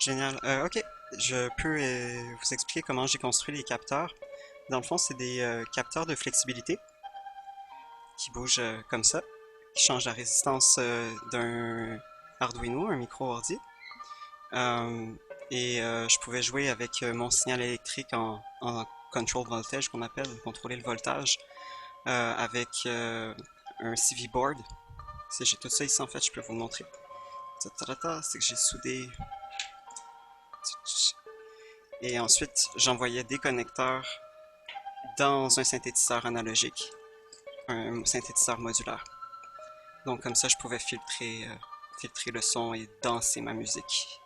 Génial. Ok, je peux vous expliquer comment j'ai construit les capteurs. Dans le fond, c'est des capteurs de flexibilité qui bougent comme ça, qui changent la résistance d'un Arduino, un micro-ordi. Euh, je pouvais jouer avec mon signal électrique en control voltage qu'on appelle, contrôler le voltage, avec un CV board. Si j'ai tout ça ici, en fait, je peux vous le montrer. C'est que j'ai soudé. Et ensuite, j'envoyais des connecteurs dans un synthétiseur analogique, un synthétiseur modulaire. Donc comme ça, je pouvais filtrer le son et danser ma musique.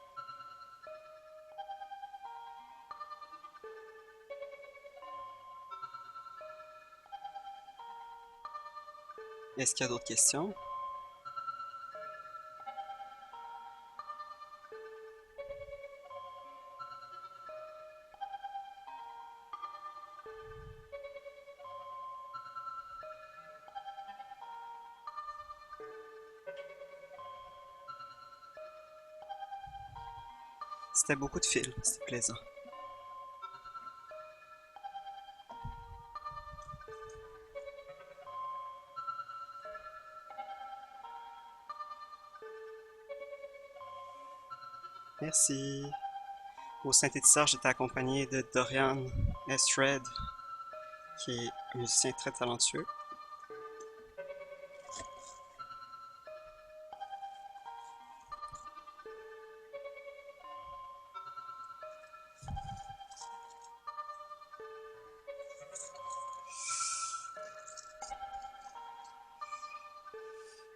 Est-ce qu'il y a d'autres questions? C'était beaucoup de fils, c'était plaisant. Merci. Au synthétiseur, j'étais accompagné de Dorian S. Red, qui est un musicien très talentueux.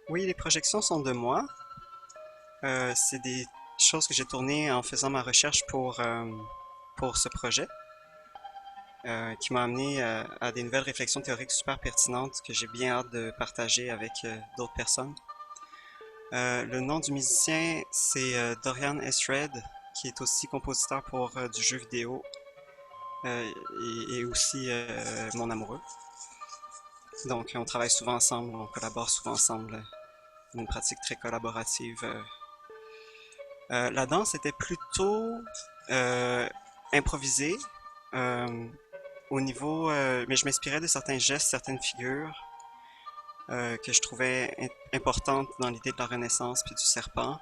Oui, les projections sont de moi. C'est des choses que j'ai tournées en faisant ma recherche pour ce projet, qui m'a amené à des nouvelles réflexions théoriques super pertinentes que j'ai bien hâte de partager avec d'autres personnes. Le nom du musicien, c'est Dorian S. Red, qui est aussi compositeur pour du jeu vidéo et aussi mon amoureux. Donc, on travaille souvent ensemble, on collabore souvent ensemble, une pratique très collaborative. La danse était plutôt euh, improvisée euh, au niveau, mais je m'inspirais de certains gestes, certaines figures que je trouvais importantes dans l'idée de la Renaissance, puis du serpent,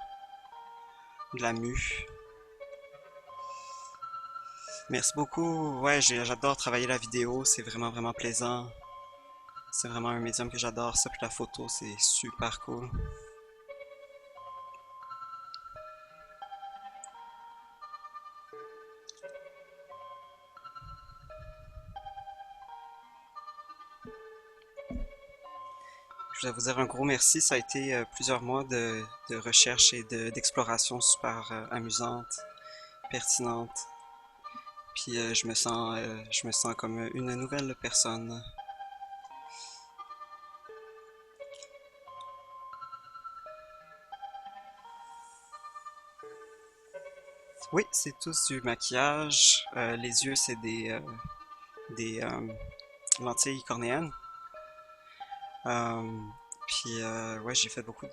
de la mue. Merci beaucoup. Ouais, j'adore travailler la vidéo, c'est vraiment vraiment plaisant. C'est vraiment un médium que j'adore, ça, puis la photo, c'est super cool. Je voudrais vous dire un gros merci. Ça a été plusieurs mois de recherche et d'exploration super amusante, pertinente. Puis je me sens comme une nouvelle personne. Oui, c'est tous du maquillage. Les yeux, c'est des lentilles cornéennes. Euh, ouais, j'aime beaucoup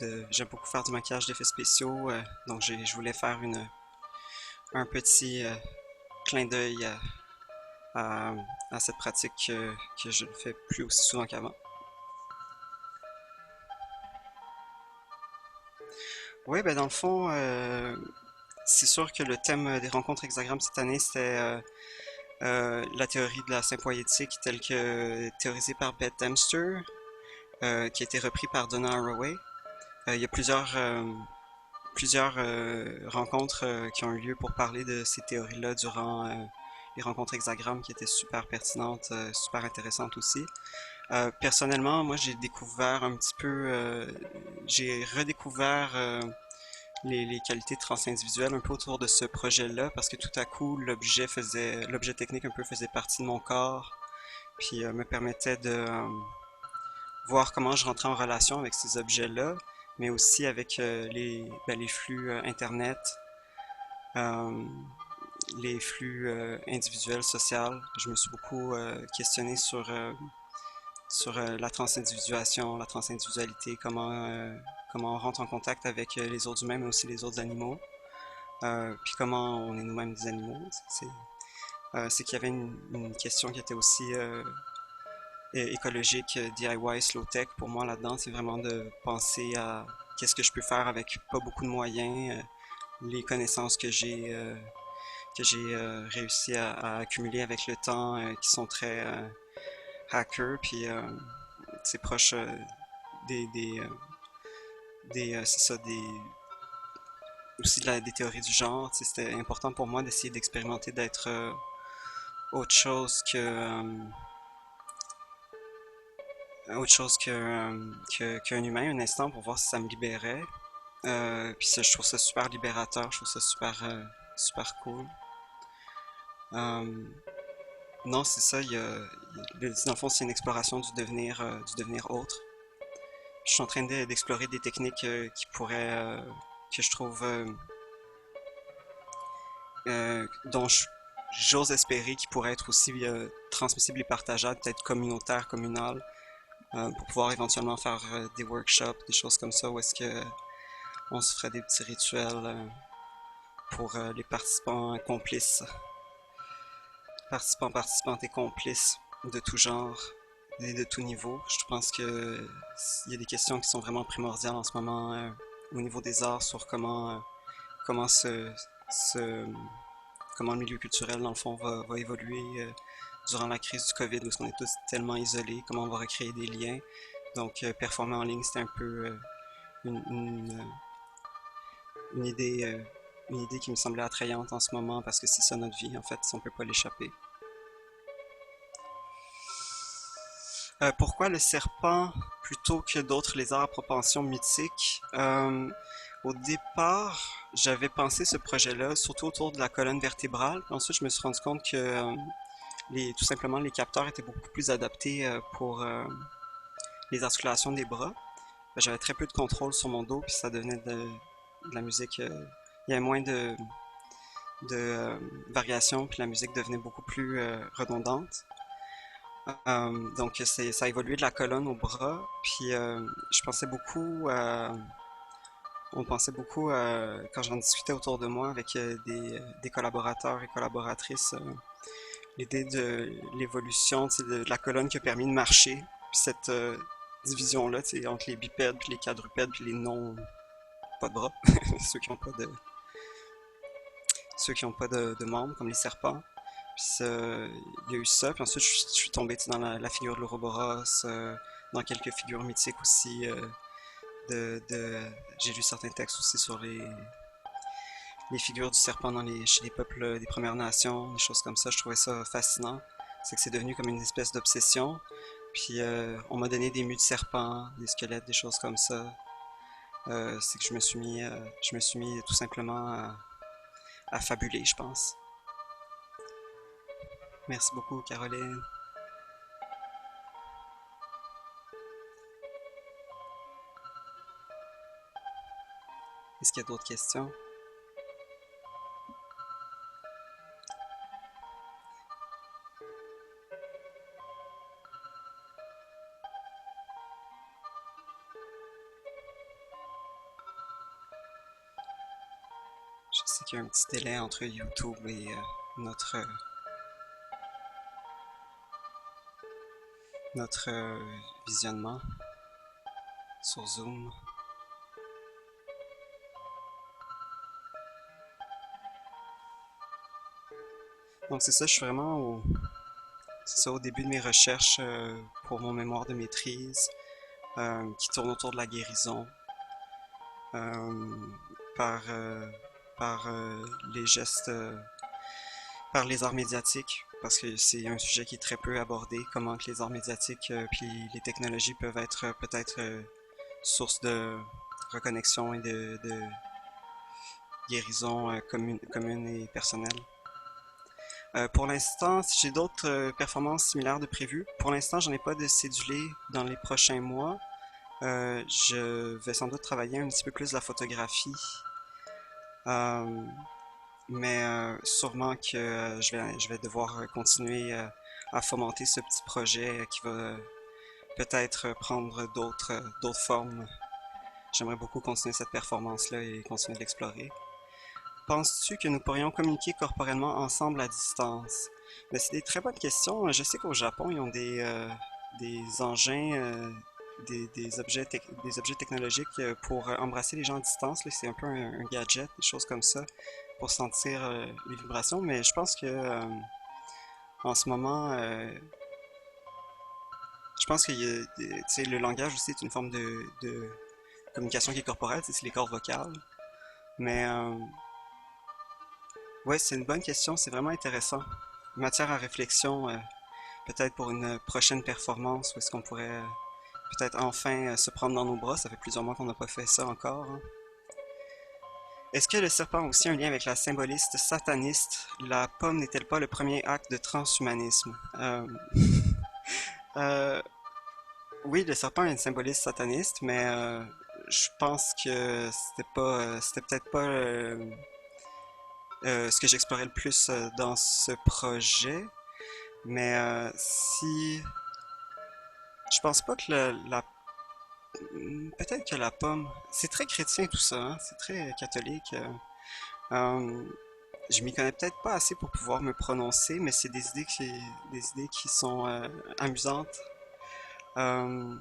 faire du maquillage d'effets spéciaux. Donc je voulais faire un petit clin d'œil à, à cette pratique que je ne fais plus aussi souvent qu'avant. Oui, ben dans le fond, c'est sûr que le thème des rencontres hexagrammes cette année, c'était la théorie de la symphoïétique telle que théorisée par Beth Dempster, qui a été repris par Donna Haraway. Il y a plusieurs rencontres qui ont eu lieu pour parler de ces théories-là durant les rencontres hexagrammes qui étaient super pertinentes, super intéressantes aussi. Personnellement, moi j'ai découvert un petit peu, j'ai redécouvert les qualités transindividuelles un peu autour de ce projet-là parce que tout à coup l'objet technique un peu faisait partie de mon corps, puis me permettait de voir comment je rentrais en relation avec ces objets-là, mais aussi avec les flux Internet, euh, les flux individuels, sociaux. Je me suis beaucoup questionné sur la transindividuation, la transindividualité, comment on rentre en contact avec les autres humains, mais aussi les autres animaux. puis comment on est nous-mêmes des animaux. C'est qu'il y avait une question qui était aussi écologique, DIY, slow tech. Pour moi, là-dedans, c'est vraiment de penser à qu'est-ce que je peux faire avec pas beaucoup de moyens, les connaissances que j'ai réussi à accumuler avec le temps, qui sont très hackers, puis c'est proche c'est ça, aussi des théories du genre. Tu sais, c'était important pour moi d'essayer d'expérimenter, d'être autre chose qu'un humain un instant pour voir si ça me libérait. Puis ça, je trouve ça super libérateur, je trouve ça super cool. Euh, non, c'est ça, dans le fond, c'est une exploration du devenir autre. Je suis en train d'explorer des techniques que je trouve, dont j'ose espérer qu'ils pourraient être aussi transmissibles et partageables, peut-être communautaires, communales, pour pouvoir éventuellement faire des workshops, des choses comme ça, où est-ce que on se ferait des petits rituels pour les participants complices, participantes et complices de tout genre et de tout niveau. Je pense que il y a des questions qui sont vraiment primordiales en ce moment au niveau des arts sur comment se- comment le milieu culturel dans le fond va évoluer durant la crise du COVID où on est tous tellement isolés, comment on va recréer des liens. Donc performer en ligne, c'était un peu une, une, une idée une idée qui me semblait attrayante en ce moment parce que c'est ça notre vie en fait, si on peut pas l'échapper. Pourquoi le serpent plutôt que d'autres lézards à propension mythique? Au départ, j'avais pensé ce projet-là surtout autour de la colonne vertébrale. Ensuite, je me suis rendu compte que tout simplement les capteurs étaient beaucoup plus adaptés pour les articulations des bras. J'avais très peu de contrôle sur mon dos, puis ça devenait de la musique. Il y avait moins de variations, puis la musique devenait beaucoup plus redondante. Donc ça a évolué de la colonne au bras, puis je pensais beaucoup, on pensait beaucoup quand j'en discutais autour de moi avec des collaborateurs et collaboratrices, l'idée de l'évolution, tu sais, de la colonne qui a permis de marcher, puis cette division-là, tu sais, entre les bipèdes, puis les quadrupèdes, puis les non pas de bras, ceux qui n'ont pas de ceux qui ont pas de membres comme les serpents. Puis il y a eu ça, puis ensuite je suis tombé dans la figure de l'Ouroboros, dans quelques figures mythiques aussi. J'ai lu certains textes aussi sur les figures du serpent chez les peuples des Premières Nations, des choses comme ça. Je trouvais ça fascinant. C'est que c'est devenu comme une espèce d'obsession. Puis on m'a donné des mues de serpent, des squelettes, des choses comme ça. C'est que je me suis mis tout simplement à fabuler, je pense. Merci beaucoup, Caroline. Est-ce qu'il y a d'autres questions? Je sais qu'il y a un petit délai entre YouTube et notre visionnement sur Zoom. Donc c'est ça, je suis vraiment c'est ça, au début de mes recherches pour mon mémoire de maîtrise, qui tourne autour de la guérison euh, par, par les gestes, par les arts médiatiques, parce que c'est un sujet qui est très peu abordé, comment que les arts médiatiques puis les technologies peuvent être peut-être source de reconnexion et de guérison commune et personnelle. Pour l'instant, si j'ai d'autres performances similaires de prévues, pour l'instant, j'en ai pas de cédulé dans les prochains mois. Je vais sans doute travailler un petit peu plus la photographie, euh, mais sûrement que je vais devoir continuer à fomenter ce petit projet qui va peut-être prendre d'autres formes. J'aimerais beaucoup continuer cette performance-là et continuer de l'explorer. Penses-tu que nous pourrions communiquer corporellement ensemble à distance? Mais c'est des très bonnes questions. Je sais qu'au Japon, ils ont des engins, des objets technologiques pour embrasser les gens à distance, là. C'est un peu un gadget, des choses comme ça, pour sentir les vibrations. Mais je pense que en ce moment, je pense que tu sais, le langage aussi est une forme de communication qui est corporelle, tu sais, c'est les cordes vocales. Mais ouais, c'est une bonne question, c'est vraiment intéressant. Matière à réflexion, peut-être pour une prochaine performance, où est-ce qu'on pourrait peut-être enfin se prendre dans nos bras. Ça fait plusieurs mois qu'on n'a pas fait ça encore, hein. Est-ce que le serpent a aussi un lien avec la symboliste sataniste? La pomme n'est-elle pas le premier acte de transhumanisme? Euh, oui, le serpent est une symboliste sataniste, mais je pense que c'était peut-être pas ce que j'explorais le plus dans ce projet. Mais si, je pense pas que peut-être que la pomme, c'est très chrétien tout ça, hein, c'est très catholique. Euh, je m'y connais peut-être pas assez pour pouvoir me prononcer, mais c'est des idées qui sont amusantes. Euh,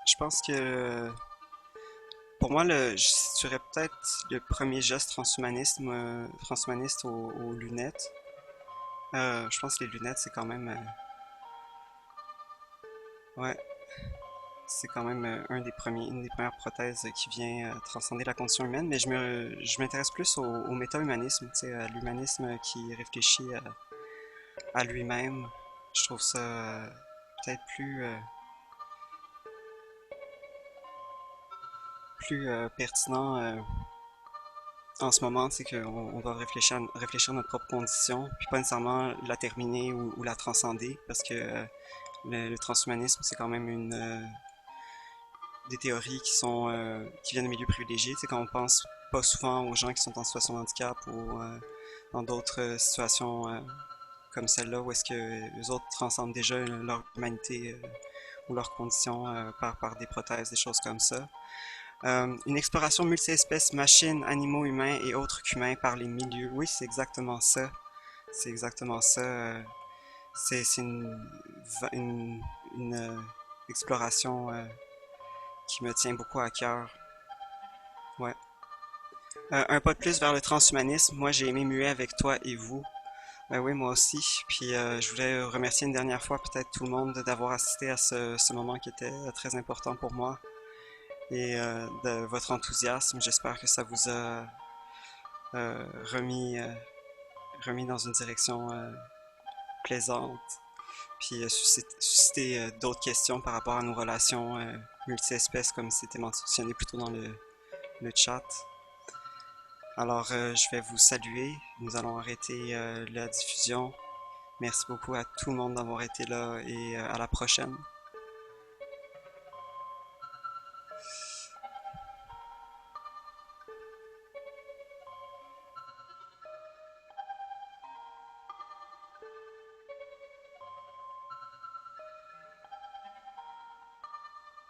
je pense que pour moi, je situerais peut-être le premier geste transhumaniste aux lunettes. Je pense que les lunettes, c'est quand même, ouais, c'est quand même une des premières prothèses qui vient transcender la condition humaine. Mais je m'intéresse plus au méta-humanisme, tu sais, à l'humanisme qui réfléchit à lui-même. Je trouve ça peut-être plus pertinent en ce moment, c'est qu'on doit réfléchir à notre propre condition, puis pas nécessairement la terminer ou la transcender, parce que le transhumanisme, c'est quand même des théories qui viennent de milieux privilégiés. Tu sais, quand on pense pas souvent aux gens qui sont en situation de handicap ou dans d'autres situations comme celle-là, où est-ce que les autres transcendent déjà leur humanité ou leurs conditions par des prothèses, des choses comme ça. Une exploration multi-espèces, machines, animaux, humains et autres qu'humains par les milieux. Oui, c'est exactement ça. C'est exactement ça. C'est une exploration qui me tient beaucoup à cœur. Ouais. Un pas de plus vers le transhumanisme. Moi, j'ai aimé muer avec toi et vous. Ben oui, moi aussi. Puis je voulais remercier une dernière fois peut-être tout le monde d'avoir assisté à ce moment qui était très important pour moi et de votre enthousiasme. J'espère que ça vous a euh, remis, euh, remis dans une direction plaisante, puis susciter d'autres questions par rapport à nos relations multi-espèces, comme c'était mentionné plus tôt dans le chat. Alors, je vais vous saluer. Nous allons arrêter la diffusion. Merci beaucoup à tout le monde d'avoir été là et à la prochaine.